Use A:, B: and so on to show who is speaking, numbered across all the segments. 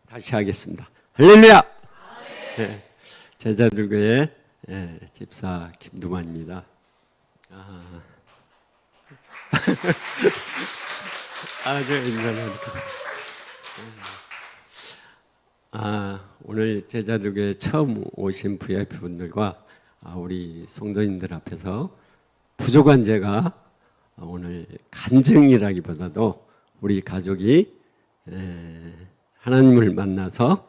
A: 다시 하겠습니다. 할렐루야! 네, 제자들교회 집사 김두만입니다. 저 인사하니까. 오늘 제자들교회 처음 오신 VIP 분들과 우리 성도님들 앞에서 부족한 제가 오늘 간증이라기보다도 우리 가족이 하나님을 만나서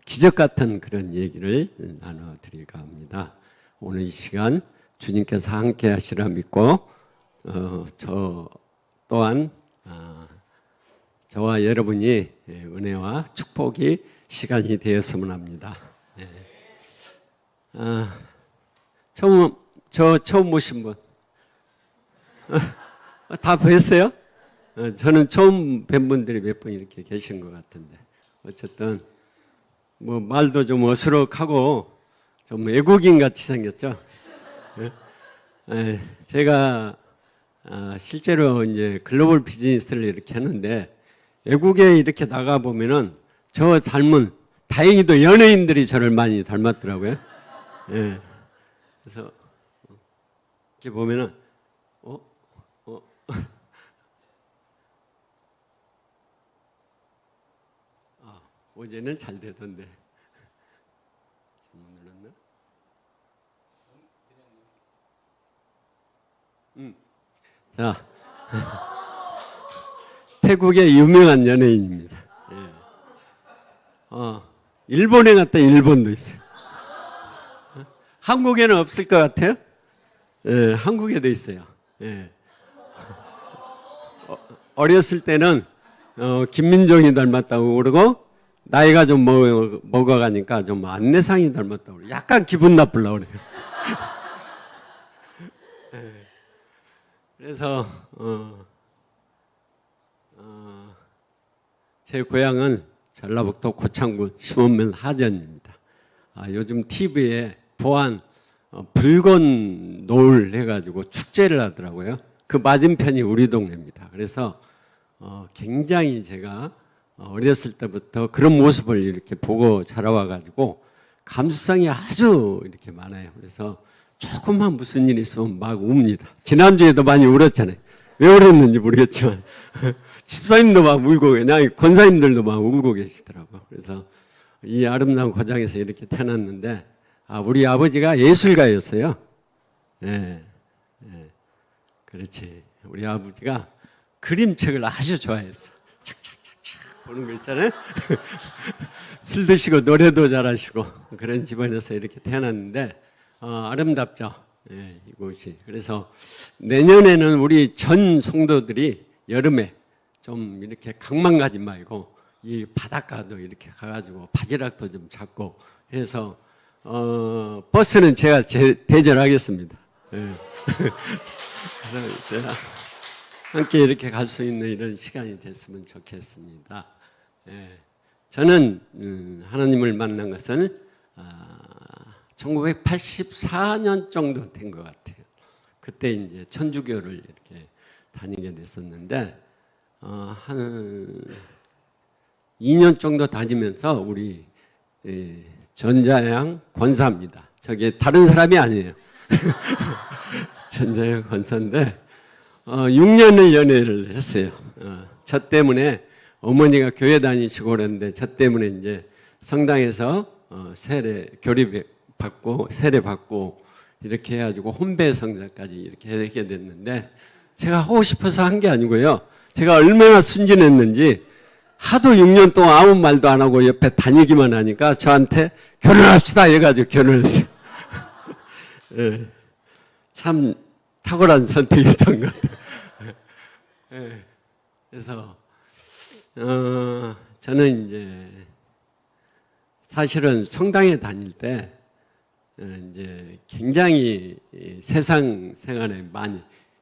A: 기적 같은 그런 얘기를 나눠드릴까 합니다. 오늘 이 시간 주님께서 함께 하시라 믿고 저 또한 저와 여러분이 은혜와 축복이 시간이 되었으면 합니다. 처음 오신 분 다 뵀어요? 저는 처음 뵌 분들이 몇 분 이렇게 계신 것 같은데 어쨌든 뭐 말도 좀 어수룩하고 좀 외국인 같이 생겼죠. 제가 실제로 이제 글로벌 비즈니스를 이렇게 하는데 외국에 이렇게 나가 보면은 저 닮은 다행히도 연예인들이 저를 많이 닮았더라고요. 그래서 이렇게 보면은 어제는 잘 되던데. 자, 태국의 유명한 연예인입니다. 일본에 갔다 일본도 있어요. 한국에는 없을 것 같아요? 한국에도 있어요. 어렸을 때는 김민종이 닮았다고 그러고 나이가 좀 먹어가니까 좀 안내상이 닮았다고 그래요. 약간 기분 나쁘려고 그래요. 그래서 제 고향은 전라북도 고창군 심원면 하전입니다. 요즘 TV에 부안 붉은 노을 해가지고 축제를 하더라고요. 그 맞은편이 우리 동네입니다. 그래서 굉장히 제가 어렸을 때부터 그런 모습을 이렇게 보고 자라와가지고 감수성이 아주 이렇게 많아요. 그래서 조금만 무슨 일이 있으면 막 웁니다. 지난주에도 많이 울었잖아요. 왜 울었는지 모르겠지만 집사님도 막 울고 그냥 권사님들도 막 울고 계시더라고요. 그래서 이 아름다운 고장에서 이렇게 태어났는데 우리 아버지가 예술가였어요. 그렇지. 우리 아버지가 그림책을 아주 좋아했어. 착착착착 보는 거 있잖아요. 술 드시고 노래도 잘하시고 그런 집안에서 이렇게 태어났는데 아름답죠. 이곳이. 그래서 내년에는 우리 전 성도들이 여름에 좀 이렇게 강만 가지 말고 이 바닷가도 이렇게 가가지고 바지락도 좀 잡고 해서 버스는 제가 대절하겠습니다. 그래서 제가 함께 이렇게 갈 수 있는 이런 시간이 됐으면 좋겠습니다. 저는 하나님을 만난 것은 1984년 정도 된 것 같아요. 그때 이제 천주교를 이렇게 다니게 됐었는데 한 2년 정도 다니면서 우리 전자양 권사입니다. 저게 다른 사람이 아니에요. 전자양 권사인데 6년을 연애를 했어요. 저 때문에 어머니가 교회 다니시고 그랬는데 저 때문에 이제 성당에서 교리 받고 세례 받고 이렇게 해가지고 혼배 성사까지 이렇게 하게 됐는데 제가 하고 싶어서 한 게 아니고요. 제가 얼마나 순진했는지 하도 6년 동안 아무 말도 안 하고 옆에 다니기만 하니까 저한테 결혼합시다 해가지고 결혼했어요. 참 탁월한 선택이었던 것 같아요. 그래서 저는 이제 사실은 성당에 다닐 때 이제 굉장히 세상 생활에 많이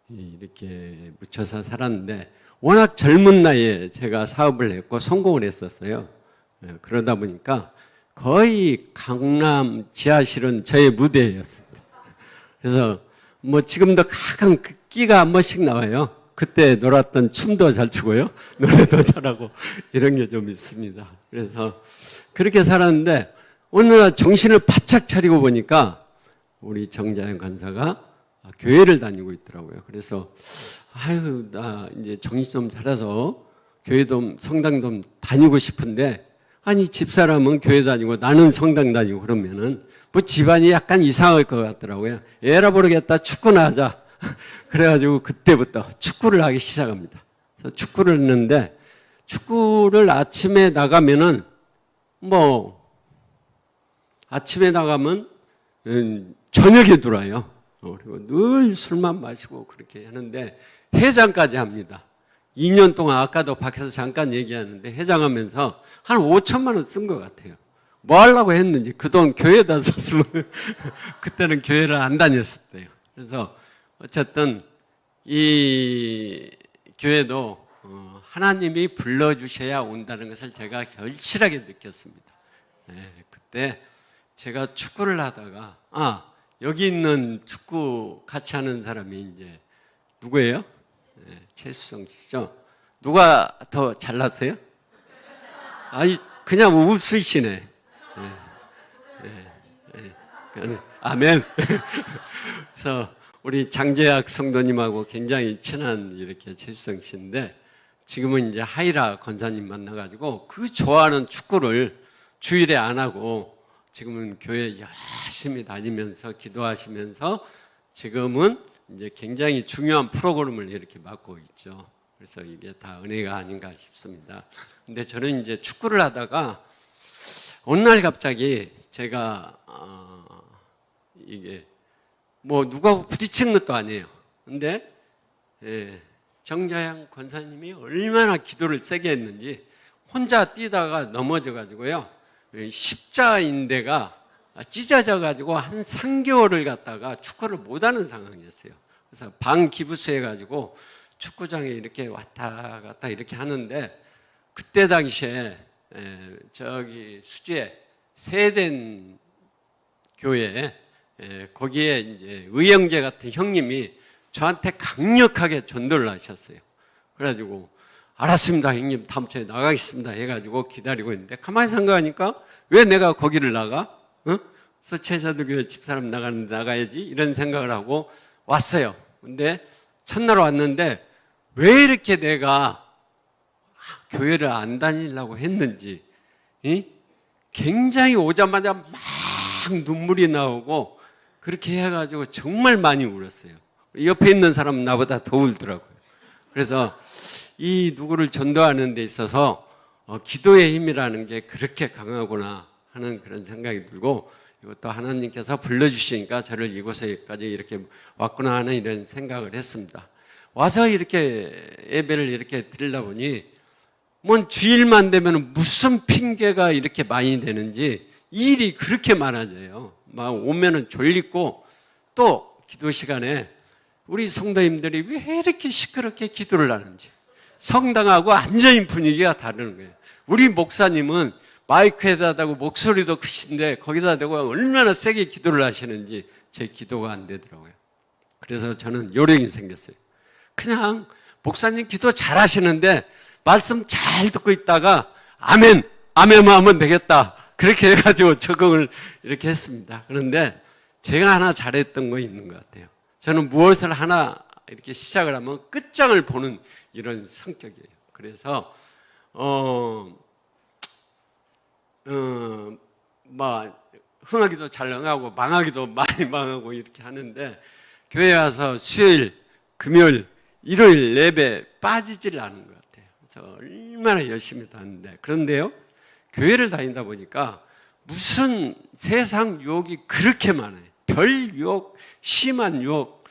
A: 이렇게 묻혀서 살았는데 워낙 젊은 나이에 제가 사업을 했고 성공을 했었어요. 그러다 보니까 거의 강남 지하실은 저의 무대였습니다. 그래서 뭐 지금도 가끔 끼가 한 번씩 나와요. 그때 놀았던 춤도 잘 추고요. 노래도 잘하고 이런 게 좀 있습니다. 그래서 그렇게 살았는데 어느 날 정신을 바짝 차리고 보니까 우리 정자영 간사가 교회를 다니고 있더라고요. 그래서 아유, 나 이제 정신 좀 차려서 교회도 성당 좀 다니고 싶은데 아니 집사람은 교회 다니고 나는 성당 다니고 그러면은 뭐 집안이 약간 이상할 것 같더라고요. 에라 모르겠다, 축구나 하자. 그래가지고 그때부터 축구를 하기 시작합니다. 그래서 축구를 했는데 축구를 아침에 나가면은 뭐 아침에 나가면 저녁에 들어와요. 그리고 늘 술만 마시고 그렇게 하는데 해장까지 합니다. 2년 동안 아까도 밖에서 잠깐 얘기하는데 해장하면서 한 5천만 원 쓴 것 같아요. 뭐 하려고 했는지 그 돈 교회에다 썼으면 그때는 교회를 안 다녔을 때요. 그래서 어쨌든 이 교회도 하나님이 불러주셔야 온다는 것을 제가 결실하게 느꼈습니다. 네, 그때 제가 축구를 하다가 여기 있는 축구 같이 하는 사람이 이제 누구예요? 네, 최수정 씨죠. 누가 더 잘났어요? 아니 그냥 웃으시네. 아멘. 그래서 우리 장재학 성도님하고 굉장히 친한 이렇게 최수정 씨인데 지금은 이제 하이라 권사님 만나가지고 그 좋아하는 축구를 주일에 안 하고 지금은 교회 열심히 다니면서 기도하시면서 지금은 이제 굉장히 중요한 프로그램을 이렇게 맡고 있죠. 그래서 이게 다 은혜가 아닌가 싶습니다. 근데 저는 이제 축구를 하다가 어느 날 갑자기 제가 이게 뭐 누가 부딪힌 것도 아니에요. 근데 정자양 권사님이 얼마나 기도를 세게 했는지 혼자 뛰다가 넘어져 가지고요. 십자인대가 찢어져 가지고 한 3개월을 갔다가 축구를 못하는 상황이었어요. 그래서 방기부스해 가지고 축구장에 이렇게 왔다 갔다 이렇게 하는데 그때 당시에 저기 수지에 세덴 교회 거기에 이제 의영재 같은 형님이 저한테 강력하게 전도를 하셨어요. 그래가지고 알았습니다 형님 다음 주에 나가겠습니다 해가지고 기다리고 있는데 가만히 생각하니까 왜 내가 거기를 나가? 그래서 제자들교회 집사람 나가는데 나가야지 이런 생각을 하고 왔어요. 근데 첫날 왔는데 왜 이렇게 내가 교회를 안 다니려고 했는지 굉장히 오자마자 막 눈물이 나오고 그렇게 해가지고 정말 많이 울었어요. 옆에 있는 사람은 나보다 더 울더라고요. 그래서 이 누구를 전도하는 데 있어서 기도의 힘이라는 게 그렇게 강하구나 하는 그런 생각이 들고 이것도 하나님께서 불러주시니까 저를 이곳에까지 이렇게 왔구나 하는 이런 생각을 했습니다. 와서 이렇게 예배를 이렇게 드리다 보니 뭔 주일만 되면 무슨 핑계가 이렇게 많이 되는지 일이 그렇게 많아져요. 막 오면은 졸리고 또 기도 시간에 우리 성도님들이 왜 이렇게 시끄럽게 기도를 하는지 성당하고 완전히 분위기가 다르는 거예요. 우리 목사님은 마이크에다 대고 목소리도 크신데 거기다 대고 얼마나 세게 기도를 하시는지 제 기도가 안 되더라고요. 그래서 저는 요령이 생겼어요. 그냥 목사님 기도 잘 하시는데 말씀 잘 듣고 있다가 아멘, 아멘만 하면 되겠다. 그렇게 해가지고 적응을 이렇게 했습니다. 그런데 제가 하나 잘했던 거 있는 것 같아요. 저는 무엇을 하나 이렇게 시작을 하면 끝장을 보는 이런 성격이에요. 그래서 흥하기도 잘 흥하고 망하기도 많이 망하고 이렇게 하는데 교회 와서 수요일, 금요일, 일요일 예배 빠지질 않은 것 같아요. 그래서 얼마나 열심히 다니는데 그런데요. 교회를 다니다 보니까 무슨 세상 유혹이 그렇게 많아요. 별 유혹, 심한 유혹,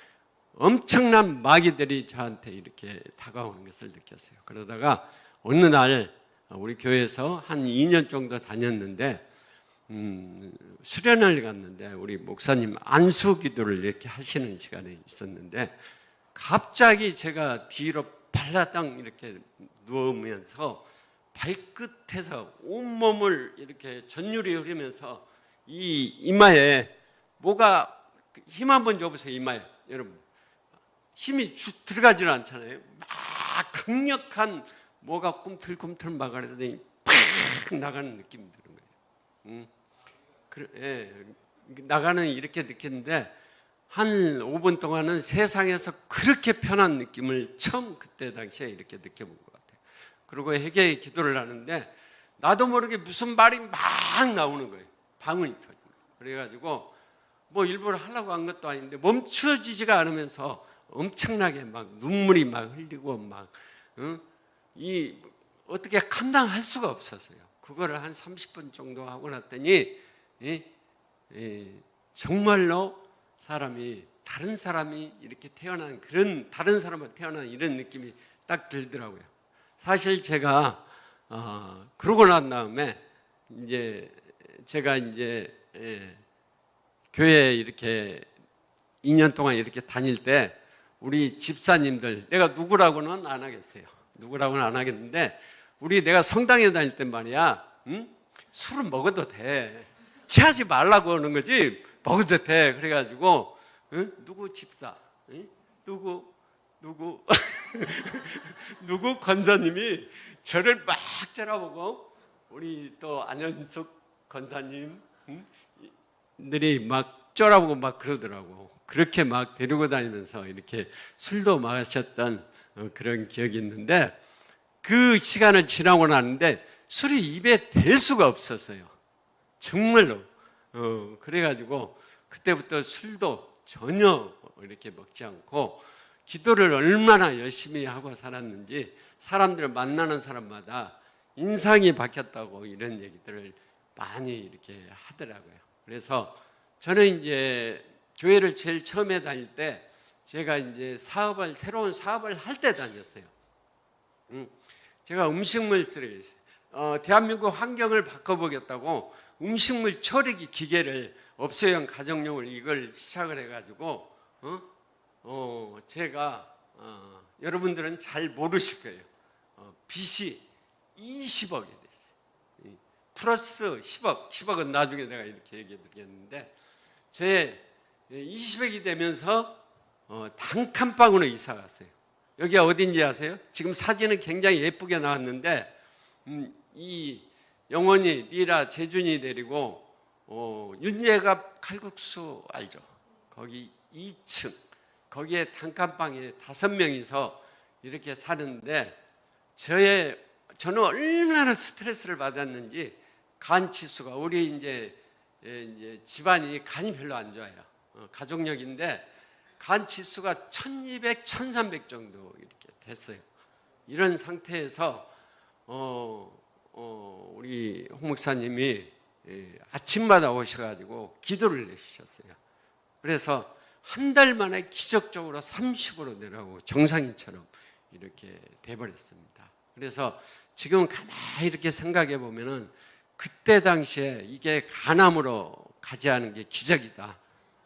A: 엄청난 마귀들이 저한테 이렇게 다가오는 것을 느꼈어요. 그러다가 어느 날 우리 교회에서 한 2년 정도 다녔는데 수련을 갔는데 우리 목사님 안수 기도를 이렇게 하시는 시간이 있었는데 갑자기 제가 뒤로 발라당 이렇게 누우면서 발끝에서 온몸을 이렇게 전율이 흐르면서 이 이마에 뭐가 힘 한번 줘보세요. 이마에 여러분 힘이 들어가지는 않잖아요. 막 강력한 뭐가 꿈틀꿈틀 막아내더니 팍 나가는 느낌이 드는 거예요. 예, 나가는 이렇게 느꼈는데 한 5분 동안은 세상에서 그렇게 편한 느낌을 처음 그때 당시에 이렇게 느껴본 것 같아요. 그리고 회개의 기도를 하는데 나도 모르게 무슨 말이 막 나오는 거예요. 방언이 터지는 거예요. 그래가지고 뭐 일부러 하려고 한 것도 아닌데 멈춰지지가 않으면서 엄청나게 막 눈물이 막 흘리고 막 어떻게 감당할 수가 없었어요. 그거를 한 30분 정도 하고 났더니 정말로 다른 사람이 이렇게 태어난 그런 다른 사람으로 태어난 이런 느낌이 딱 들더라고요. 사실 제가 그러고 난 다음에 이제 제가 이제 교회에 이렇게 2년 동안 이렇게 다닐 때 우리 집사님들 내가 누구라고는 안 하겠어요. 누구라고는 안 하겠는데 내가 성당에 다닐 땐 말이야, 술은 먹어도 돼. 취하지 말라고 하는 거지 먹어도 돼. 그래가지고 누구 집사, 누구 누구 권사님이 저를 막 째려보고 우리 또 안현숙 권사님 들이 막 쫄아보고 막 그러더라고. 그렇게 막 데리고 다니면서 이렇게 술도 마셨던 그런 기억이 있는데 그 시간을 지나고 나는데 술이 입에 댈 수가 없었어요. 정말로. 그래가지고 그때부터 술도 전혀 이렇게 먹지 않고 기도를 얼마나 열심히 하고 살았는지 사람들을 만나는 사람마다 인상이 바뀌었다고 이런 얘기들을 많이 이렇게 하더라고요. 그래서 저는 이제 교회를 제일 처음에 다닐 때 제가 이제 새로운 사업을 할 때 다녔어요. 제가 음식물 쓰레기, 대한민국 환경을 바꿔보겠다고 음식물 처리기 기계를 업소용 가정용을 이걸 시작을 해가지고, 제가, 여러분들은 잘 모르실 거예요. 빚이 20억이 됐어요. 플러스 10억은 나중에 내가 이렇게 얘기해 드리겠는데, 제 20억이 되면서 단칸방으로 이사 갔어요. 여기가 어딘지 아세요? 지금 사진은 굉장히 예쁘게 나왔는데 이 영원이, 니라, 재준이 데리고 윤예갑 칼국수 알죠? 거기 2층 거기에 단칸방에 5명이서 이렇게 사는데 저는 얼마나 스트레스를 받았는지 간 치수가 우리 이제 집안이 간이 별로 안 좋아요. 가족력인데 간 치수가 1200, 1300 정도 이렇게 됐어요. 이런 상태에서 우리 홍 목사님이 아침마다 오셔가지고 기도를 내주셨어요. 그래서 한 달 만에 기적적으로 30으로 내려가고 정상인처럼 이렇게 돼버렸습니다. 그래서 지금 가만히 이렇게 생각해 보면은 그때 당시에 이게 간암으로 가지 않은 게 기적이다.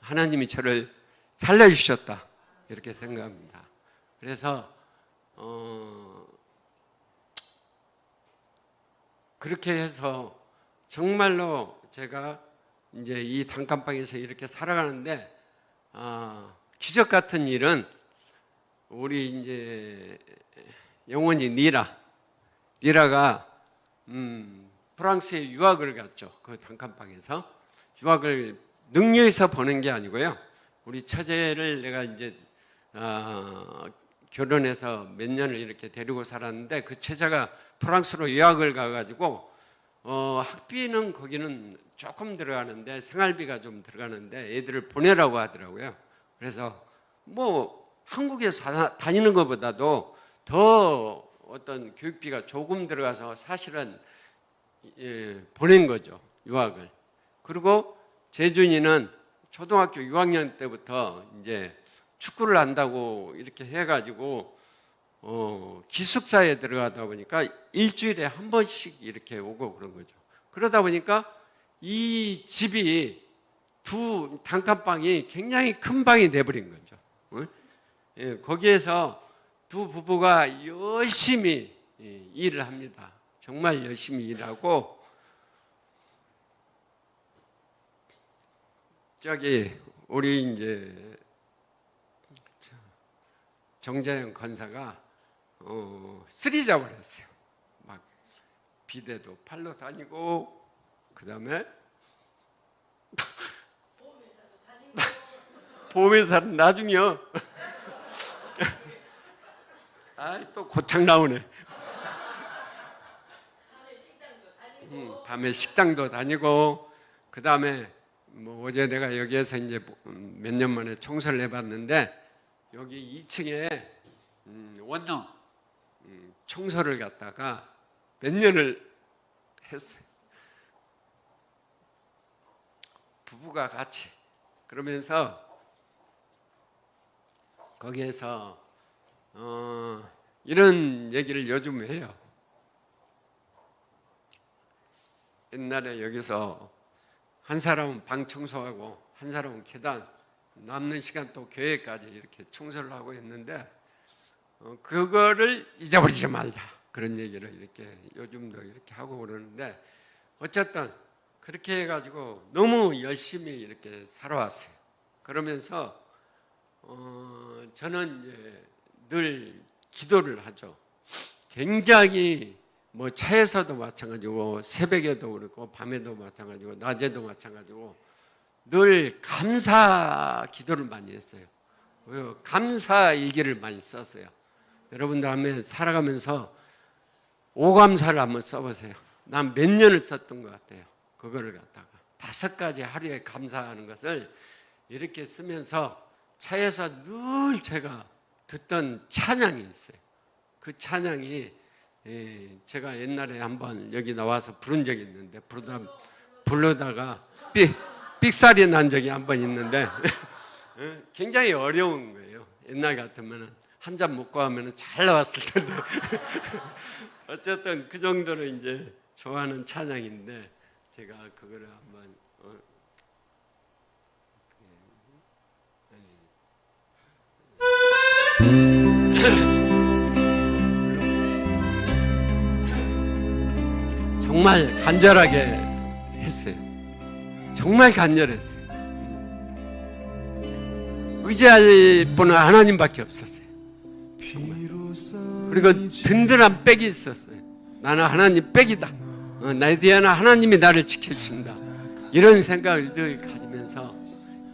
A: 하나님이 저를 살려주셨다. 이렇게 생각합니다. 그래서 그렇게 해서 정말로 제가 이제 이 단칸방에서 이렇게 살아가는데 기적 같은 일은 우리 이제 영원히 니라가 프랑스에 유학을 갔죠. 그 단칸방에서 유학을 능력에서 보낸 게 아니고요. 우리 처제를 내가 이제 결혼해서 몇 년을 이렇게 데리고 살았는데 그 처제가 프랑스로 유학을 가가지고 학비는 거기는 조금 들어가는데 생활비가 좀 들어가는데 애들을 보내라고 하더라고요. 그래서 뭐 한국에서 다니는 것보다도 더 어떤 교육비가 조금 들어가서 사실은 보낸 거죠. 유학을. 그리고 재준이는 초등학교 6학년 때부터 이제 축구를 한다고 이렇게 해가지고 기숙사에 들어가다 보니까 일주일에 한 번씩 이렇게 오고 그런 거죠. 그러다 보니까 이 집이 두 단칸방이 굉장히 큰 방이 돼버린 거죠. 거기에서 두 부부가 열심히 일을 합니다. 정말 열심히 일하고 저기 우리 이제 정재영 권사가 쓰리잡을 했어요. 막 비대도 팔로 다니고 그다음에 보험회사는 나중이요. 또 고창 나오네. 밤에 식당도 다니고 그다음에 뭐 어제 내가 여기에서 이제 몇 년 만에 청소를 해봤는데 여기 2층에 원룸 청소를 갖다가 몇 년을 했어요. 부부가 같이. 그러면서 거기에서 이런 얘기를 요즘 해요. 옛날에 여기서 한 사람은 방 청소하고 한 사람은 계단, 남는 시간 또 교회까지 이렇게 청소를 하고 했는데 그거를 잊어버리지 말자, 그런 얘기를 이렇게 요즘도 이렇게 하고 그러는데 어쨌든 그렇게 해가지고 너무 열심히 이렇게 살아왔어요. 그러면서 저는 이제 늘 기도를 하죠. 굉장히 뭐 차에서도 마찬가지고 새벽에도 그렇고 밤에도 마찬가지고 낮에도 마찬가지고 늘 감사 기도를 많이 했어요. 감사 일기를 많이 썼어요. 여러분들 한번 살아가면서 오감사를 한번 써보세요. 난 몇 년을 썼던 것 같아요. 그거를 갖다가 5가지 하루에 감사하는 것을 이렇게 쓰면서 차에서 늘 제가 듣던 찬양이 있어요. 그 찬양이 제가 옛날에 한번 여기 나와서 부른 적이 있는데 부르다가 삑살이 난 적이 한 번 있는데 굉장히 어려운 거예요. 옛날 같으면 한 잔 먹고 하면 잘 나왔을 텐데 어쨌든 그 정도로 이제 좋아하는 찬양인데 제가 그거를 한번 정말 간절하게 했어요. 정말 간절했어요. 의지할 분은 하나님밖에 없었어요. 정말. 그리고 든든한 백이 있었어요. 나는 하나님 백이다. 나에 대한 하나님이 나를 지켜주신다. 이런 생각을 늘 가지면서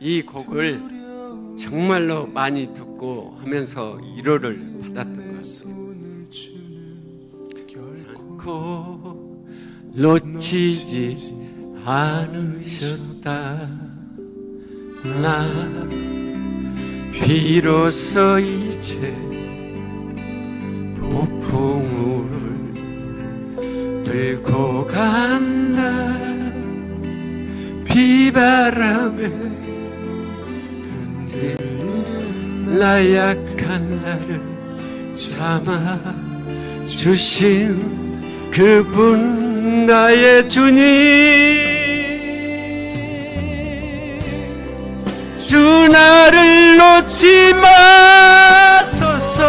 A: 이 곡을 정말로 많이 듣고 하면서 위로를 받았던 것 같아요. 않고 놓치지 않으셨다. 나 비로소 이제 폭풍을 들고 간다. 비바람에 흔들리는 나약한 나를 참아 주신 그분 나의 주님. 주 나를 놓지 마소서.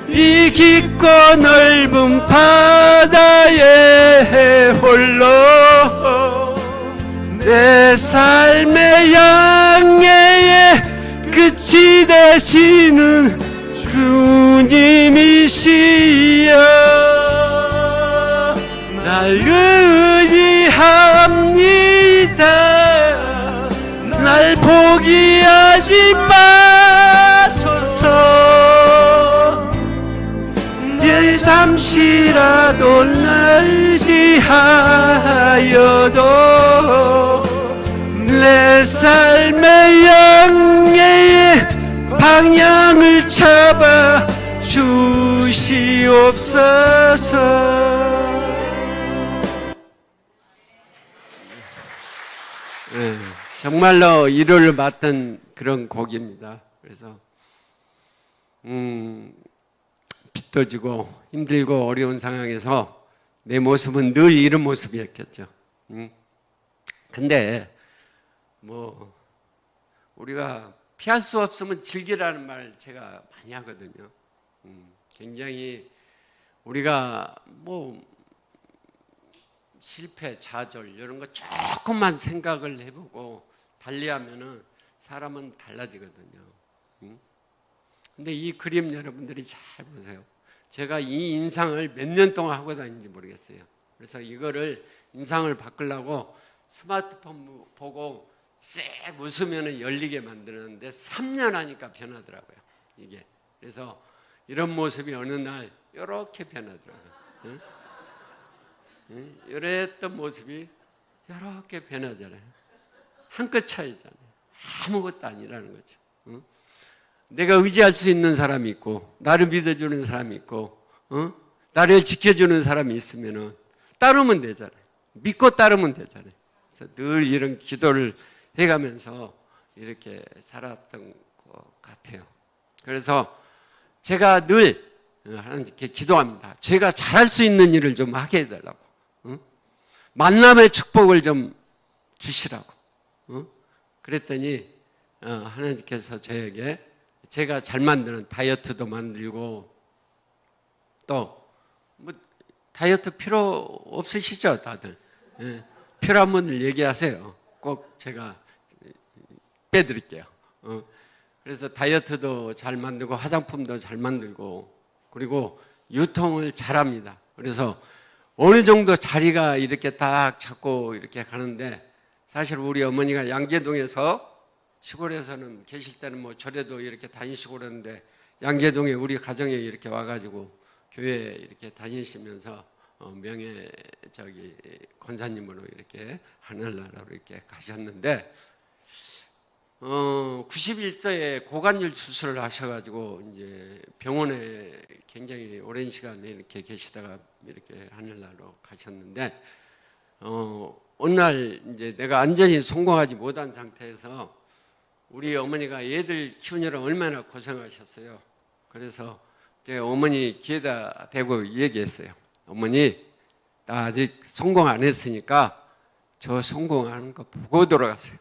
A: 이 깊고 넓은 바다에 홀로 내 삶의 양해의 끝이 되시는 주님이시여. 날 의지합니다. 날 포기하지 마소서. 잠시라도 날 의지하여도 내 삶의 양해의 방향을 잡아 주시옵소서. 네, 정말로 위로를 받던 그런 곡입니다. 그래서 빚도 지고 힘들고 어려운 상황에서 내 모습은 늘 이런 모습이었겠죠. 근데 뭐 우리가 피할 수 없으면 즐기라는 말 제가 많이 하거든요. 굉장히 우리가 뭐 실패, 좌절 이런 거 조금만 생각을 해보고 달리하면은 사람은 달라지거든요. 근데 이 그림 여러분들이 잘 보세요. 제가 이 인상을 몇 년 동안 하고 다니는지 모르겠어요. 그래서 이거를 인상을 바꾸려고 스마트폰 보고 쎄 웃으면 열리게 만드는데 3년 하니까 변하더라고요. 이게. 그래서 이런 모습이 어느 날 이렇게 변하더라고요. 응? 응? 이랬던 모습이 이렇게 변하잖아요. 한 끗 차이잖아요. 아무것도 아니라는 거죠. 응? 내가 의지할 수 있는 사람이 있고 나를 믿어주는 사람이 있고 나를 지켜주는 사람이 있으면 따르면 되잖아요. 믿고 따르면 되잖아요. 그래서 늘 이런 기도를 해가면서 이렇게 살았던 것 같아요. 그래서 제가 늘 하나님께 기도합니다. 제가 잘할 수 있는 일을 좀 하게 해달라고. 만남의 축복을 좀 주시라고. 그랬더니 하나님께서 저에게 제가 잘 만드는 다이어트도 만들고 또 뭐 다이어트 필요 없으시죠 다들? 예, 필요한 분들 얘기하세요. 꼭 제가 빼드릴게요. 그래서 다이어트도 잘 만들고 화장품도 잘 만들고 그리고 유통을 잘합니다. 그래서 어느 정도 자리가 이렇게 딱 잡고 이렇게 가는데 사실 우리 어머니가 양재동에서 시골에서는 계실 때는 뭐 절에도 이렇게 다니시고 그러는데 양재동에 우리 가정에 이렇게 와가지고 교회 이렇게 다니시면서 명예 권사님으로 이렇게 하늘나라로 이렇게 가셨는데 91세에 고관절 수술을 하셔가지고 이제 병원에 굉장히 오랜 시간 이렇게 계시다가 이렇게 하늘나라로 가셨는데 어느 날 이제 내가 완전히 성공하지 못한 상태에서 우리 어머니가 애들 키우느라 얼마나 고생하셨어요. 그래서 어머니 귀에다 대고 얘기했어요. 어머니, 나 아직 성공 안 했으니까 저 성공하는 거 보고 돌아가세요.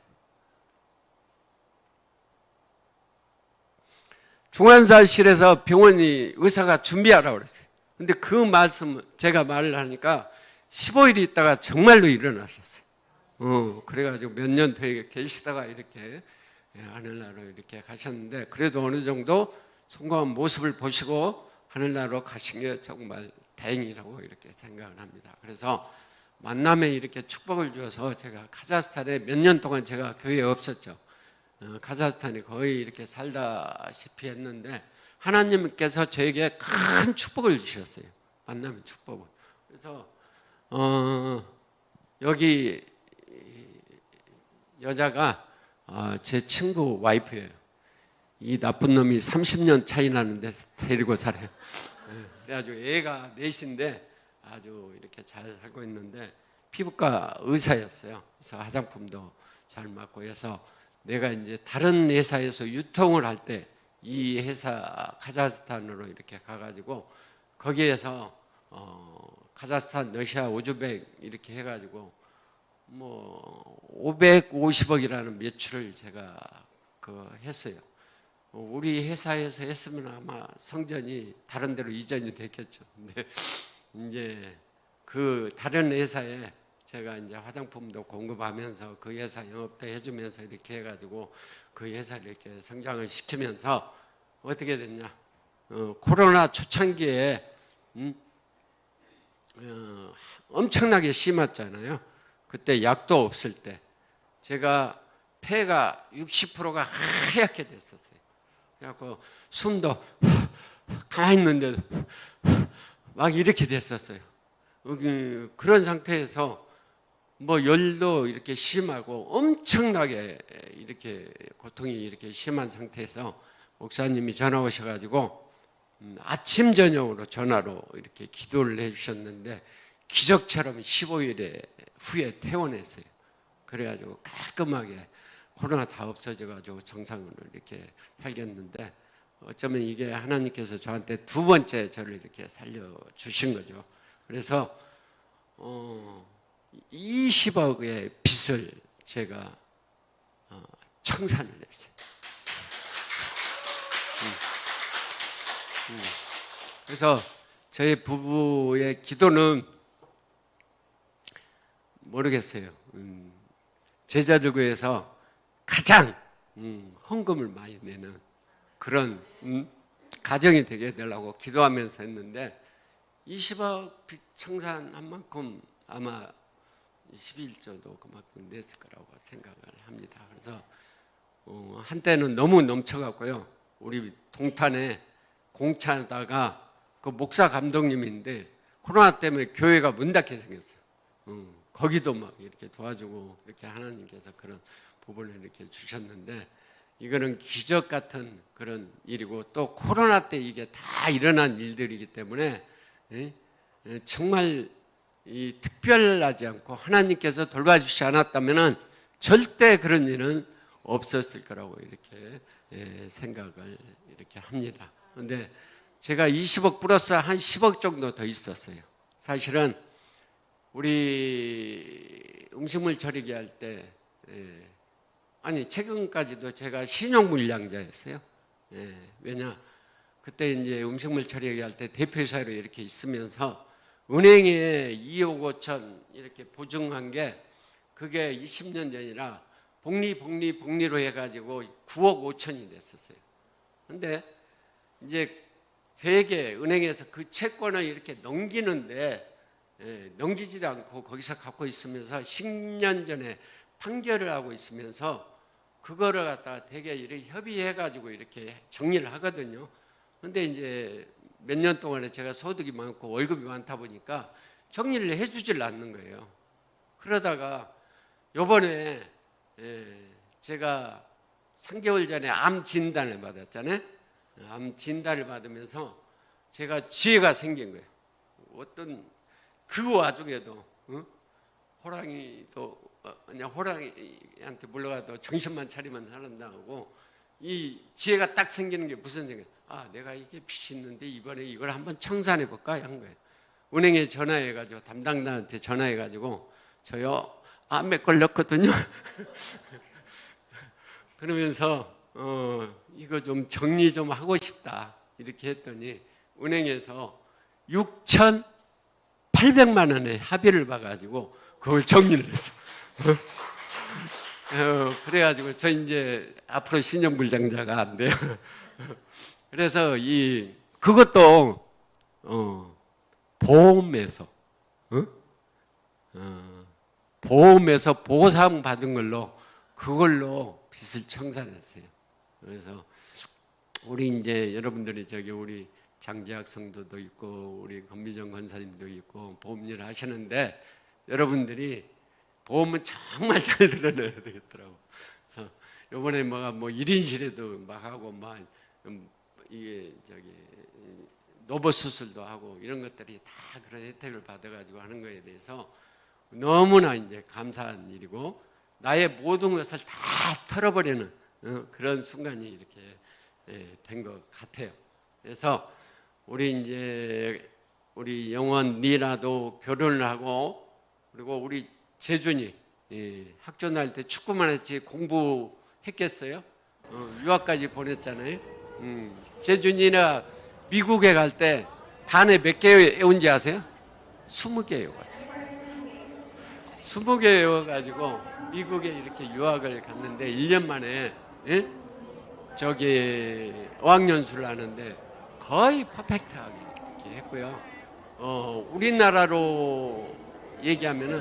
A: 중환자실에서 병원이 의사가 준비하라고 그랬어요. 근데 그 말씀 제가 말을 하니까 15일 있다가 정말로 일어나셨어요. 그래가지고 몇 년 되게 계시다가 이렇게 하늘나라로 이렇게 가셨는데 그래도 어느 정도 성공한 모습을 보시고 하늘나라로 가신 게 정말 다행이라고 이렇게 생각을 합니다. 그래서 만남에 이렇게 축복을 주어서 제가 카자흐스탄에 몇 년 동안 제가 교회에 없었죠. 카자흐스탄에 거의 이렇게 살다시피 했는데 하나님께서 저에게 큰 축복을 주셨어요. 만남의 축복을. 그래서 여기 여자가 제 친구 와이프예요. 이 나쁜 놈이 30년 차이 나는데 데리고 살아요. 그래가지고 애가 넷인데 아주 이렇게 잘 살고 있는데 피부과 의사였어요. 그래서 화장품도 잘 맡고 해서 내가 이제 다른 회사에서 유통을 할 때 이 회사 카자흐스탄으로 이렇게 가가지고 거기에서 카자흐스탄, 러시아, 우즈벡 이렇게 해가지고 뭐 550억이라는 매출을 제가 했어요. 우리 회사에서 했으면 아마 성전이 다른 데로 이전이 됐겠죠. 근데 이제 그 다른 회사에 제가 이제 화장품도 공급하면서 그 회사 영업도 해주면서 이렇게 해가지고 그 회사를 이렇게 성장을 시키면서 어떻게 됐냐? 코로나 초창기에 엄청나게 심했잖아요. 그때 약도 없을 때 제가 폐가 60%가 하얗게 됐었어요. 그래갖고 숨도 가만히 있는데도 막 이렇게 됐었어요. 그런 상태에서 뭐 열도 이렇게 심하고 엄청나게 이렇게 고통이 이렇게 심한 상태에서 목사님이 전화 오셔가지고 아침 저녁으로 전화로 이렇게 기도를 해주셨는데 기적처럼 15일 후에 퇴원했어요. 그래가지고 깔끔하게 코로나 다 없어져가지고 정상으로 이렇게 살겠는데 어쩌면 이게 하나님께서 저한테 두 번째 저를 이렇게 살려주신 거죠. 그래서 20억의 빚을 제가 청산을 했어요. 그래서 저희 부부의 기도는 모르겠어요. 제자들 교회에서 가장 헌금을 많이 내는 그런 가정이 되게 해달라고 기도하면서 했는데 20억 빚 청산한 만큼 아마 11조도 그만큼 냈을 거라고 생각을 합니다. 그래서 한때는 너무 넘쳐갔고요. 우리 동탄에 공차다가 그 목사 감독님인데 코로나 때문에 교회가 문 닫게 생겼어요. 거기도 막 이렇게 도와주고 이렇게 하나님께서 그런 부분을 이렇게 주셨는데 이거는 기적 같은 그런 일이고 또 코로나 때 이게 다 일어난 일들이기 때문에 정말 이 특별하지 않고 하나님께서 돌봐주시지 않았다면은 절대 그런 일은 없었을 거라고 이렇게 생각을 이렇게 합니다. 그런데 제가 20억 플러스 한 10억 정도 더 있었어요. 사실은 우리 음식물 처리기 할 때 아니 최근까지도 제가 신용물량자였어요. 왜냐 그때 이제 음식물 처리기 할 때 대표이사로 이렇게 있으면서 은행에 2억 5천 이렇게 보증한 게 그게 20년 전이라 복리로 해가지고 9억 5천이 됐었어요. 근데 이제 되게 은행에서 그 채권을 이렇게 넘기는데 넘기지도 않고 거기서 갖고 있으면서 10년 전에 판결을 하고 있으면서 그거를 갖다가 되게 이렇게 협의해가지고 이렇게 정리를 하거든요. 근데 이제 몇 년 동안에 제가 소득이 많고 월급이 많다 보니까 정리를 해주질 않는 거예요. 그러다가 요번에 제가 3개월 전에 암 진단을 받았잖아요. 암 진단을 받으면서 제가 지혜가 생긴 거예요. 어떤 그 와중에도 호랑이도 그냥 호랑이한테 물러가도 정신만 차리면 살았다고 이 지혜가 딱 생기는 게 무슨 생각? 아, 내가 이게 빚이 있는데 이번에 이걸 한번 청산해 볼까 한 거예요. 은행에 전화해가지고 담당자한테 전화해가지고 저요 암에 걸렸거든요. 그러면서 이거 좀 정리 좀 하고 싶다 이렇게 했더니 은행에서 6,800만 원의 합의를 봐가지고 그걸 정리를 했어. 그래가지고 저 이제 앞으로 신용불량자가 안 돼요. 그래서 그것도 보험에서 보상 받은 걸로 그걸로 빚을 청산했어요. 그래서 우리 이제 여러분들이 우리 장재학 성도도 있고 우리 권미정 권사님도 있고 보험 일을 하시는데 여러분들이 보험은 정말 잘 들어놔야 되겠더라고. 그래서 이번에 뭐 1인실에도 막 하고 막 이게 노버 수술도 하고 이런 것들이 다 그런 혜택을 받아가지고 하는 거에 대해서 너무나 이제 감사한 일이고 나의 모든 것을 다 털어버리는 그런 순간이 이렇게 된 것 같아요. 그래서 우리 영원 니라도 결혼을 하고 그리고 우리 재준이 학교 다닐 때 축구만 했지 공부했겠어요? 유학까지 보냈잖아요. 재준이나 미국에 갈 때 단에 몇 개 외운지 아세요? 20개 외웠어요. 20개 외워가지고 미국에 이렇게 유학을 갔는데 1년 만에 어학연수를 하는데 거의 퍼펙트하게 이렇게 했고요. 우리나라로 얘기하면은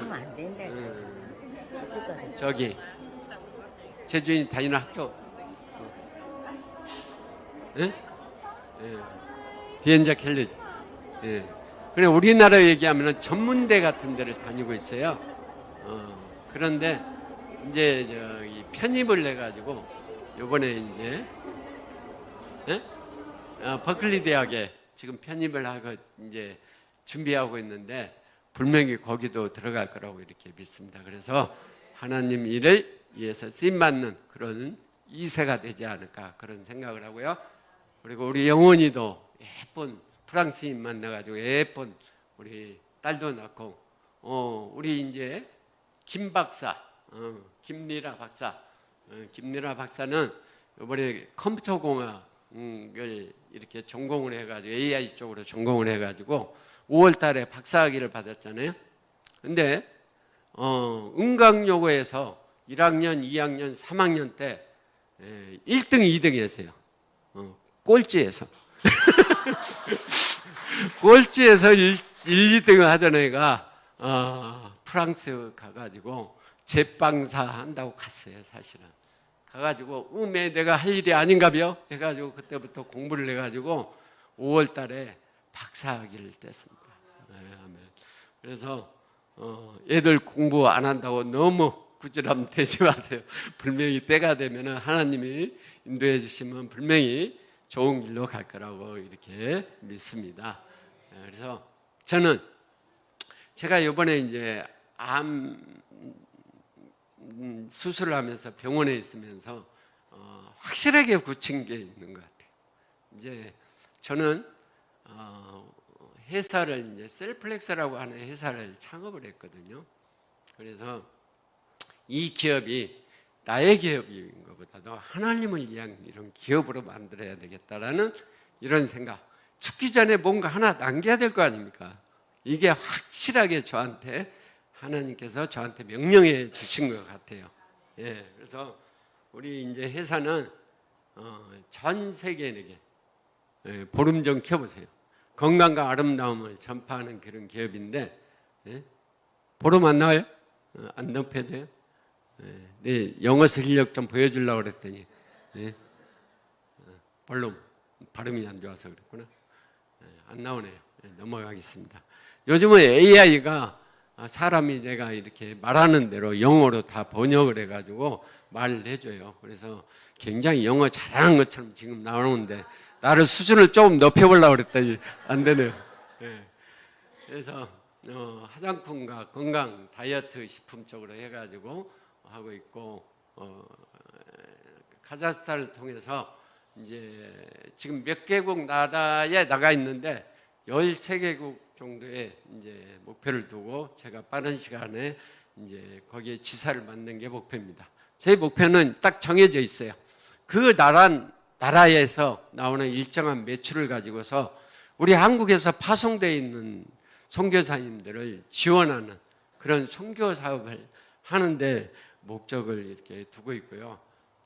A: 재준이 다니는 학교 디엔자 켈리. 그래 우리나라 얘기하면은 전문대 같은 데를 다니고 있어요. 그런데 이제 편입을 해가지고 요번에 이제 버클리 대학에 지금 편입을 하고 이제 준비하고 있는데 분명히 거기도 들어갈 거라고 이렇게 믿습니다. 그래서 하나님 일을 위해서 쓰임 받는 그런 2세가 되지 않을까 그런 생각을 하고요. 그리고 우리 영원이도 예쁜 프랑스인 만나가지고 예쁜 우리 딸도 낳고 우리 이제 김 박사, 김리라 박사는 이번에 컴퓨터 공학을 이렇게 전공을 해가지고 AI 쪽으로 전공을 해가지고 5월달에 박사학위를 받았잖아요. 근데 은광여고에서 1학년, 2학년, 3학년 때 1등, 2등 했어요. 꼴찌에서 꼴찌에서 1, 2등을 하던 애가 프랑스 가가지고 제빵사 한다고 갔어요. 사실은 가가지고 내가 할 일이 아닌가벼 해가지고 그때부터 공부를 해가지고 5월 달에 박사학위를 뗐습니다. 그래서 애들 공부 안 한다고 너무 구질하면 되지 마세요. 분명히 때가 되면 하나님이 인도해 주시면 분명히 좋은 길로 갈 거라고 이렇게 믿습니다. 그래서 저는 제가 이번에 이제 암 수술을 하면서 병원에 있으면서 확실하게 굳힌 게 있는 것 같아요. 이제 저는 회사를 이제 셀플렉스라고 하는 회사를 창업을 했거든요. 그래서 이 기업이 나의 기업인 것보다도 하나님을 위한 이런 기업으로 만들어야 되겠다라는 이런 생각. 죽기 전에 뭔가 하나 남겨야 될 거 아닙니까? 이게 확실하게 하나님께서 저한테 명령해 주신 것 같아요. 예, 그래서 우리 이제 회사는 전 세계에게 보름 좀 켜보세요. 건강과 아름다움을 전파하는 그런 기업인데, 예? 보름 안 나와요? 안 높여야 돼요? 네, 영어 실력 좀 보여주려고 그랬더니, 예? 별로 발음이 안 좋아서 그랬구나. 안 나오네요. 넘어가겠습니다. 요즘은 AI가 사람이 내가 이렇게 말하는 대로 영어로 다 번역을 해가지고 말을 해줘요. 그래서 굉장히 영어 잘하는 것처럼 지금 나오는데 나를 수준을 조금 높여보려고 그랬더니 안 되네요. 네. 그래서 화장품과 건강 다이어트 식품 쪽으로 해가지고 하고 있고 카자흐스탄을 통해서 이제 지금 몇 개국 나라에 나가 있는데 13개국 정도의 이제 목표를 두고 제가 빠른 시간에 이제 거기에 지사를 맡는 게 목표입니다. 제 목표는 딱 정해져 있어요. 그 나라에서 나오는 일정한 매출을 가지고서 우리 한국에서 파송되어 있는 선교사님들을 지원하는 그런 선교 사업을 하는데 목적을 이렇게 두고 있고요.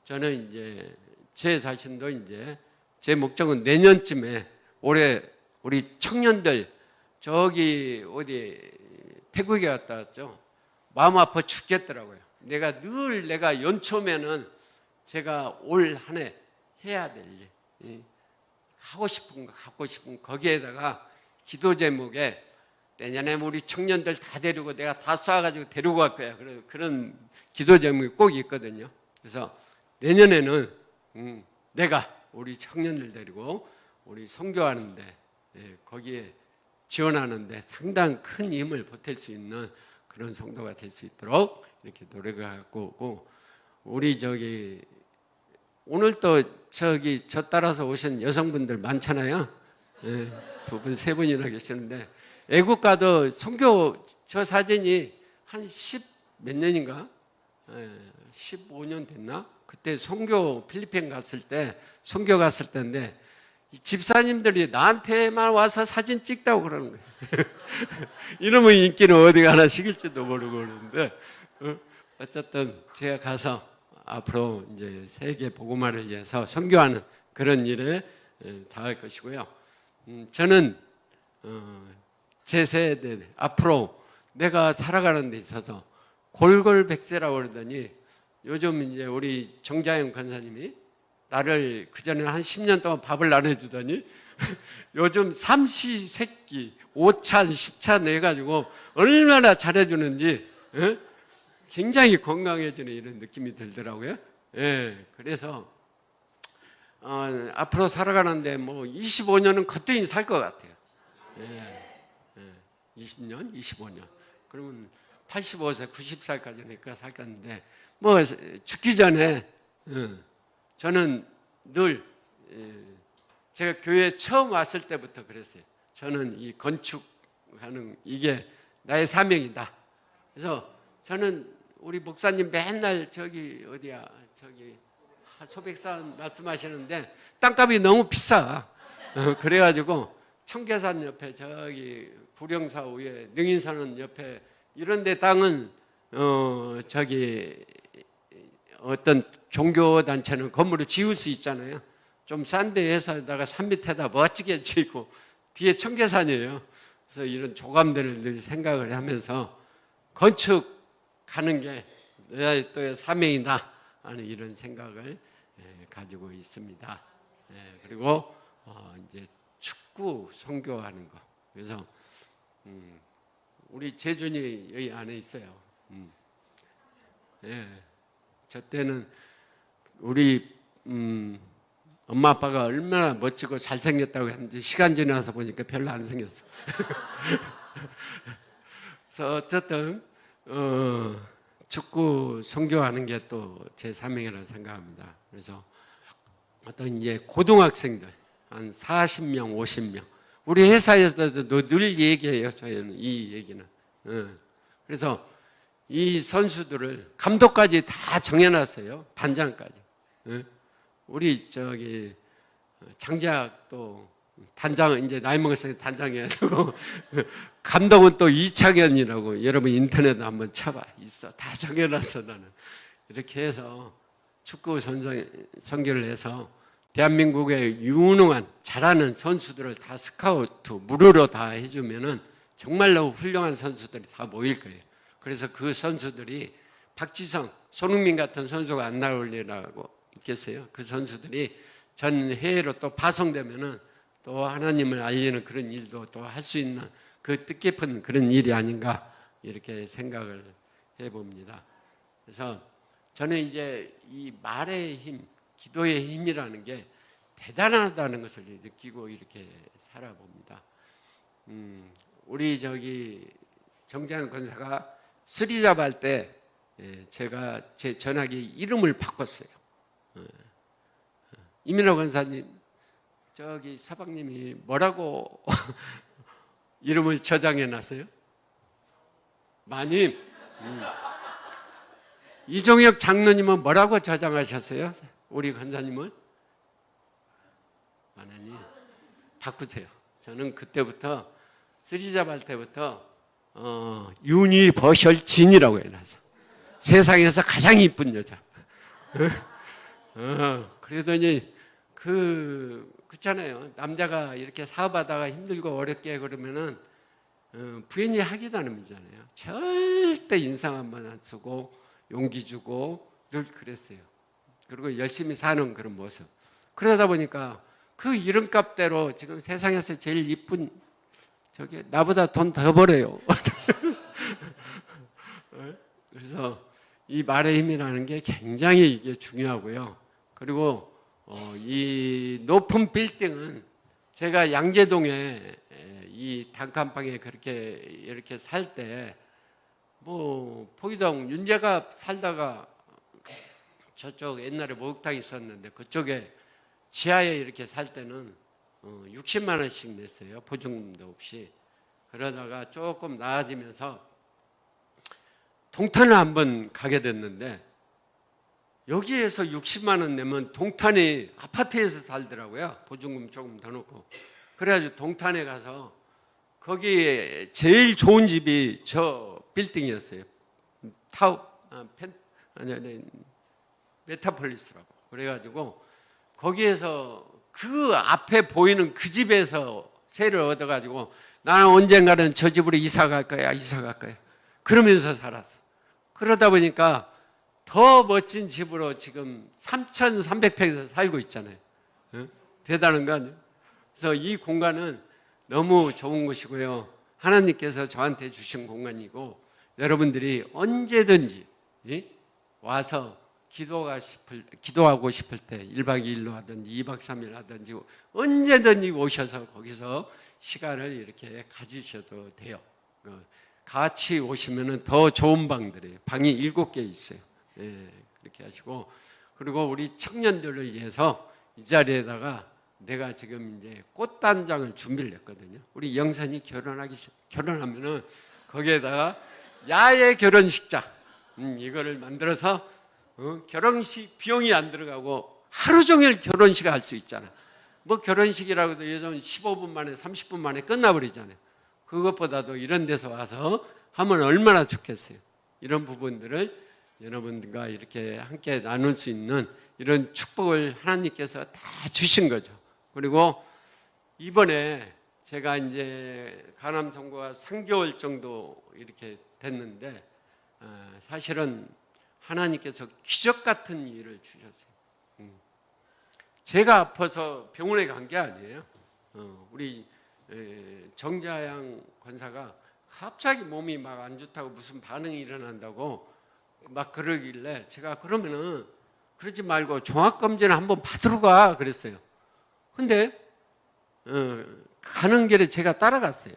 A: 저는 이제 제 자신도 이제 제 목적은 내년쯤에 올해 우리 청년들 저기 어디 태국에 갔다 왔죠. 마음 아파 죽겠더라고요. 내가 연초면은 제가 올 한 해 해야 될 일, 하고 싶은 거 갖고 싶은 거, 거기에다가 기도 제목에 내년에 우리 청년들 다 데리고 내가 다 쏴가지고 데리고 갈 거야. 그런 기도 제목이 꼭 있거든요. 그래서 내년에는 내가 우리 청년들 데리고 우리 선교하는데 거기에 지원하는데 상당히 큰 힘을 보탤 수 있는 그런 성도가 될 수 있도록 이렇게 노력을 하고 우리 오늘 또 저 따라서 오신 여성분들 많잖아요. 두 분, 세 분이나 계시는데 애국 가도 선교 저 사진이 한 10 몇 년인가? 15년 됐나? 그때 선교 필리핀 갔을 때 선교 갔을 때인데 집사님들이 나한테만 와서 사진 찍다고 그러는 거예요. 이러면 인기는 어디 가나 식일지도 모르고 그러는데 어쨌든 제가 가서 앞으로 이제 세계 복음화를 위해서 선교하는 그런 일에 다할 것이고요. 저는 제 세대 앞으로 내가 살아가는 데 있어서 골골백세라고 그러더니 요즘 이제 우리 정자영 권사님이 나를 그전에 한 10년 동안 밥을 나눠주더니 요즘 삼시세끼 5찬 10찬 해가지고 얼마나 잘해주는지 굉장히 건강해지는 이런 느낌이 들더라고요. 그래서 앞으로 살아가는데 뭐 25년은 거뜬히 살 것 같아요. 20년, 25년. 그러면 85세, 90살까지니까 살 건데 뭐 죽기 전에 저는 늘 제가 교회에 처음 왔을 때부터 그랬어요. 저는 이 건축하는 이게 나의 사명이다. 그래서 저는 우리 목사님 맨날 소백산 말씀하시는데 땅값이 너무 비싸. 그래가지고 청계산 옆에 구룡사 위에 능인산 옆에 이런데 땅은 어떤 종교 단체는 건물을 지을 수 있잖아요. 좀 싼 데 회사에다가 산 밑에다 멋지게 지고 뒤에 청계산이에요. 그래서 이런 조감들을 늘 생각을 하면서 건축하는 게 내 또의 사명이다 하는 이런 생각을 가지고 있습니다. 그리고 이제 축구 선교하는 거. 그래서 우리 재준이 여기 안에 있어요. 저 때는 우리 엄마 아빠가 얼마나 멋지고 잘생겼다고 했는지 시간 지나서 보니까 별로 안 생겼어. 그래서 어쨌든 축구 선교하는 게 또 제 사명이라고 생각합니다. 그래서 어떤 이제 고등학생들 한 40명, 50명 우리 회사에서도 늘 얘기해요. 저희는 이 얘기는. 그래서 이 선수들을 감독까지 다 정해놨어요. 단장까지. 우리 저기 장재학도 단장 이제 나이 먹었으니까 단장해야 되고 감독은 또 이창현이라고 여러분 인터넷에 한번 쳐봐 있어. 다 정해놨어 나는. 이렇게 해서 축구 선교를 해서 대한민국의 유능한 잘하는 선수들을 다 스카우트 무료로 다 해주면은 정말로 훌륭한 선수들이 다 모일 거예요. 그래서 그 선수들이 박지성, 손흥민 같은 선수가 안 나올리라고 있겠어요. 그 선수들이 전 해외로 또 파송되면은 또 하나님을 알리는 그런 일도 또 할 수 있는 그 뜻깊은 그런 일이 아닌가 이렇게 생각을 해봅니다. 그래서 저는 이제 이 말의 힘, 기도의 힘이라는 게 대단하다는 것을 느끼고 이렇게 살아봅니다. 우리 저기 정재환 권사가 쓰리잡 할 때 제가 제 전화기 이름을 바꿨어요. 이민호 권사님, 저기 사방님이 뭐라고 이름을 저장해 놨어요? 마님. 이종혁 장로님은 뭐라고 저장하셨어요? 우리 권사님은? 마나님 바꾸세요. 저는 그때부터 쓰리잡 할 때부터 유니버셜 진이라고 해놨어. 세상에서 가장 이쁜 여자. 그러더니 그렇잖아요. 남자가 이렇게 사업하다가 힘들고 어렵게 그러면은 부인이 하기 나름이잖아요. 절대 인상 한번 안 쓰고 용기 주고 늘 그랬어요. 그리고 열심히 사는 그런 모습. 그러다 보니까 그 이름값대로 지금 세상에서 제일 이쁜 저게 나보다 돈 더 벌어요. 그래서 이 말의 힘이라는 게 굉장히 이게 중요하고요. 그리고 이 높은 빌딩은 제가 양재동에 이 단칸방에 그렇게 이렇게 살 때 뭐 포기동 윤재가 살다가 저쪽 옛날에 목욕탕 있었는데 그쪽에 지하에 이렇게 살 때는 60만 원씩 냈어요. 보증금도 없이. 그러다가 조금 나아지면서 동탄을 한번 가게 됐는데 여기에서 60만 원 내면 동탄이 아파트에서 살더라고요. 보증금 조금 더 넣고. 그래가지고 동탄에 가서 거기에 제일 좋은 집이 저 빌딩이었어요. 메타폴리스라고. 그래가지고 거기에서 그 앞에 보이는 그 집에서 세를 얻어가지고 나는 언젠가는 저 집으로 이사 갈 거야. 그러면서 살았어. 그러다 보니까 더 멋진 집으로 지금 3,300평에서 살고 있잖아요. 대단한 거 아니에요? 그래서 이 공간은 너무 좋은 곳이고요. 하나님께서 저한테 주신 공간이고 여러분들이 언제든지 와서 기도하고 싶을 때 1박 2일로 하든지 2박 3일 하든지 언제든지 오셔서 거기서 시간을 이렇게 가지셔도 돼요. 같이 오시면 더 좋은 방들이에요. 방이 7개 있어요. 그렇게 하시고 그리고 우리 청년들을 위해서 이 자리에다가 내가 지금 이제 꽃단장을 준비를 했거든요. 우리 영선이 결혼하면은 거기에다가 야외 결혼식장 이거를 만들어서 결혼식 비용이 안 들어가고 하루 종일 결혼식 할 수 있잖아. 뭐 결혼식이라고도 요즘 15분 만에 30분 만에 끝나버리잖아요. 그것보다도 이런 데서 와서 하면 얼마나 좋겠어요. 이런 부분들을 여러분들과 이렇게 함께 나눌 수 있는 이런 축복을 하나님께서 다 주신 거죠. 그리고 이번에 제가 이제 간암 선고가 3개월 정도 이렇게 됐는데 사실은 하나님께서 기적 같은 일을 주셨어요. 제가 아파서 병원에 간 게 아니에요. 우리 정자양 권사가 갑자기 몸이 막 안 좋다고 무슨 반응이 일어난다고 막 그러길래 제가 그러면은 그러지 말고 종합검진을 한번 받으러 가 그랬어요. 근데 가는 길에 제가 따라갔어요.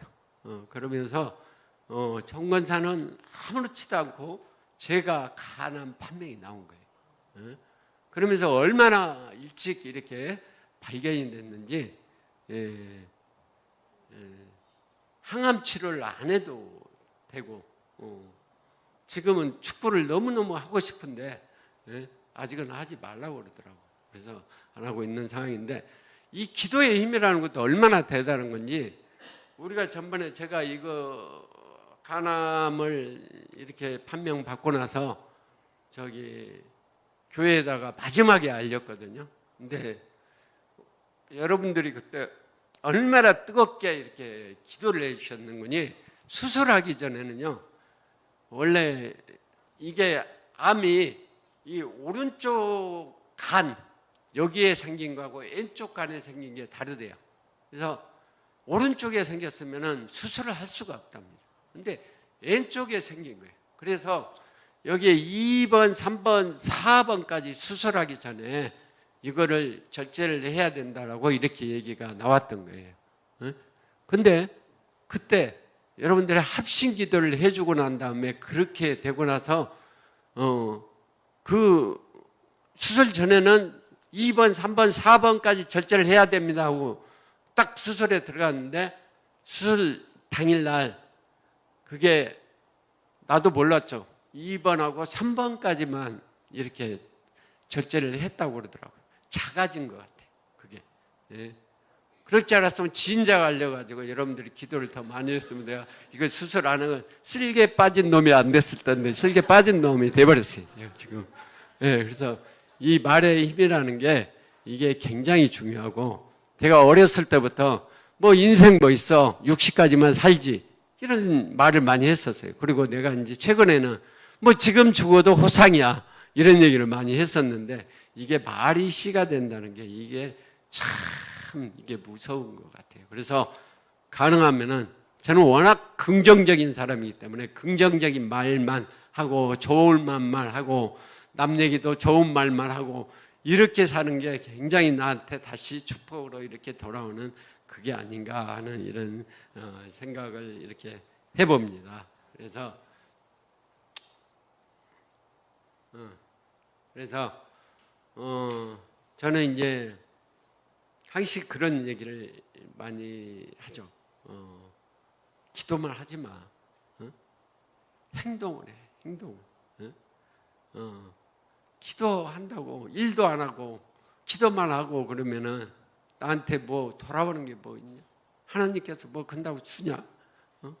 A: 그러면서 정권사는 아무렇지도 않고 제가 간암 판명이 나온 거예요. 그러면서 얼마나 일찍 이렇게 발견이 됐는지 항암 치료를 안 해도 되고 지금은 축구를 너무너무 하고 싶은데 아직은 하지 말라고 그러더라고요. 그래서 안 하고 있는 상황인데 이 기도의 힘이라는 것도 얼마나 대단한 건지 우리가 전번에 제가 이거 간암을 이렇게 판명받고 나서 저기 교회에다가 마지막에 알렸거든요. 근데 여러분들이 그때 얼마나 뜨겁게 이렇게 기도를 해주셨는지 수술하기 전에는요. 원래 이게 암이 이 오른쪽 간 여기에 생긴 거하고 왼쪽 간에 생긴 게 다르대요. 그래서 오른쪽에 생겼으면은 수술을 할 수가 없답니다. 근데 왼쪽에 생긴 거예요. 그래서 여기에 2번, 3번, 4번까지 수술하기 전에 이거를 절제를 해야 된다라고 이렇게 얘기가 나왔던 거예요. 근데 그때 여러분들의 합심 기도를 해주고 난 다음에 그렇게 되고 나서 그 수술 전에는 2번, 3번, 4번까지 절제를 해야 됩니다 하고 딱 수술에 들어갔는데 수술 당일날 그게 나도 몰랐죠. 2번하고 3번까지만 이렇게 절제를 했다고 그러더라고요. 작아진 것 같아요. 그게. 예. 그럴 줄 알았으면 진작 알려가지고 여러분들이 기도를 더 많이 했으면 내가 이거 수술 안 하면 쓸개 빠진 놈이 안 됐을 텐데 쓸개 빠진 놈이 돼버렸어요. 지금. 예. 그래서 이 말의 힘이라는 게 이게 굉장히 중요하고 제가 어렸을 때부터 뭐 인생 뭐 있어 60까지만 살지 이런 말을 많이 했었어요. 그리고 내가 이제 최근에는 뭐 지금 죽어도 호상이야 이런 얘기를 많이 했었는데 이게 말이 시가 된다는 게 이게 참 이게 무서운 것 같아요. 그래서 가능하면은 저는 워낙 긍정적인 사람이기 때문에 긍정적인 말만 하고 좋은 말만 하고 남 얘기도 좋은 말만 하고 이렇게 사는 게 굉장히 나한테 다시 축복으로 이렇게 돌아오는 그게 아닌가 하는 이런 생각을 이렇게 해봅니다. 그래서 저는 이제 항상 그런 얘기를 많이 하죠. 기도만 하지 마. 행동을 해. 행동. 기도한다고 일도 안 하고 기도만 하고 그러면은 나한테 뭐 돌아오는 게 뭐 있냐? 하나님께서 뭐 건다고 주냐?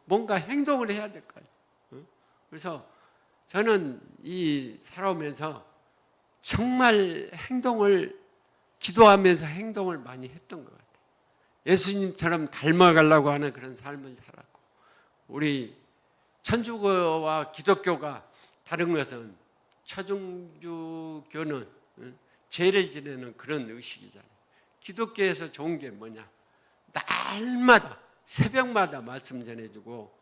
A: 뭔가 행동을 해야 될 거 아니에요. 그래서 저는 이 살아오면서 정말 행동을 기도하면서 행동을 많이 했던 것 같아요. 예수님처럼 닮아가려고 하는 그런 삶을 살았고 우리 천주교와 기독교가 다른 것은 초중주교는 죄를 지내는 그런 의식이잖아요. 기독교에서 좋은 게 뭐냐? 날마다 새벽마다 말씀 전해주고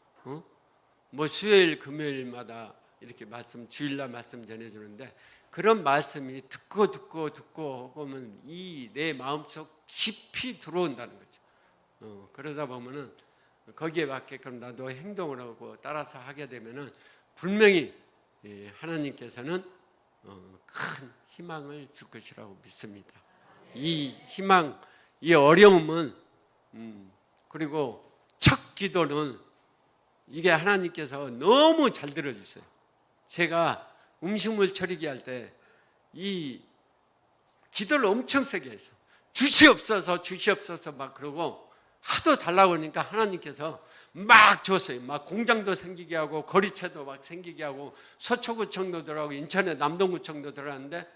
A: 뭐 수요일 금요일마다 이렇게 말씀 주일날 말씀 전해주는데 그런 말씀이 듣고 보면 이 내 마음속 깊이 들어온다는 거죠. 그러다 보면은 거기에 맞게끔 나도 행동을 하고 따라서 하게 되면은 분명히 하나님께서는 큰 희망을 줄 것이라고 믿습니다. 이 희망, 이 어려움은 그리고 첫 기도는 이게 하나님께서 너무 잘 들어주세요. 제가 음식물 처리기 할 때 이 기도를 엄청 세게 했어. 주시옵소서 막 그러고 하도 달라고 하니까 하나님께서 막 줬어요. 막 공장도 생기게 하고 거리채도 막 생기게 하고 서초구청도 들어가고 인천에 남동구청도 들어갔는데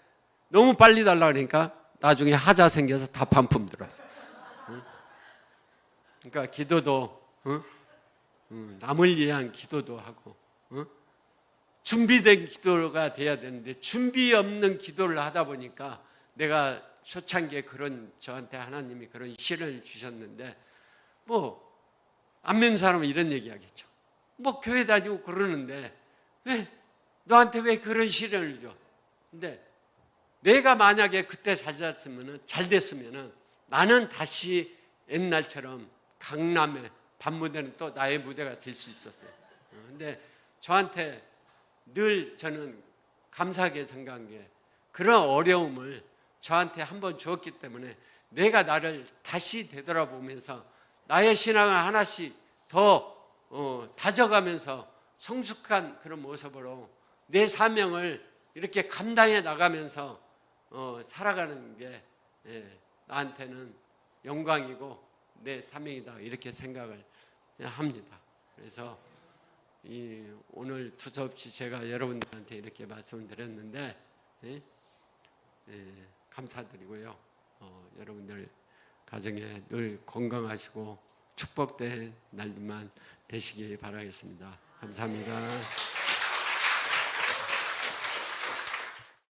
A: 너무 빨리 달라 그러니까 나중에 하자 생겨서 다 반품 들어왔어요. 그러니까 기도도 남을 위한 기도도 하고 준비된 기도가 돼야 되는데 준비 없는 기도를 하다 보니까 내가 초창기에 그런 저한테 하나님이 그런 시련을 주셨는데 뭐 안 믿는 사람은 이런 얘기하겠죠. 뭐 교회 다니고 그러는데 왜 너한테 왜 그런 시련을 줘? 근데 내가 만약에 그때 잘 됐으면은 나는 다시 옛날처럼 강남에 밤무대는 또 나의 무대가 될 수 있었어요. 근데 저한테 늘 저는 감사하게 생각한 게 그런 어려움을 저한테 한번 주었기 때문에 내가 나를 다시 되돌아보면서 나의 신앙을 하나씩 더 다져가면서 성숙한 그런 모습으로 내 사명을 이렇게 감당해 나가면서 살아가는 게 나한테는 영광이고 내 사명이다 이렇게 생각을 합니다. 그래서 오늘 두서없이 제가 여러분들한테 이렇게 말씀을 드렸는데 감사드리고요. 여러분들 가정에 늘 건강하시고 축복된 날만 되시기 바라겠습니다. 감사합니다.